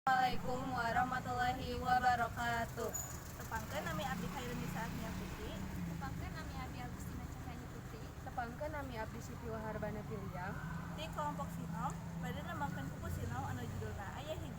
Assalamualaikum warahmatullahi wabarakatuh. Tepangkeun nami abdi Khairunisa Agnia Putri. Tepangkeun nami abdi Agustina Cahyani Putri. Tepangkeun nami abdi Siti Waharbana Piliang. Di kelompok Sinom, bade nembangkeun buku Sinom anu judulna aya hiji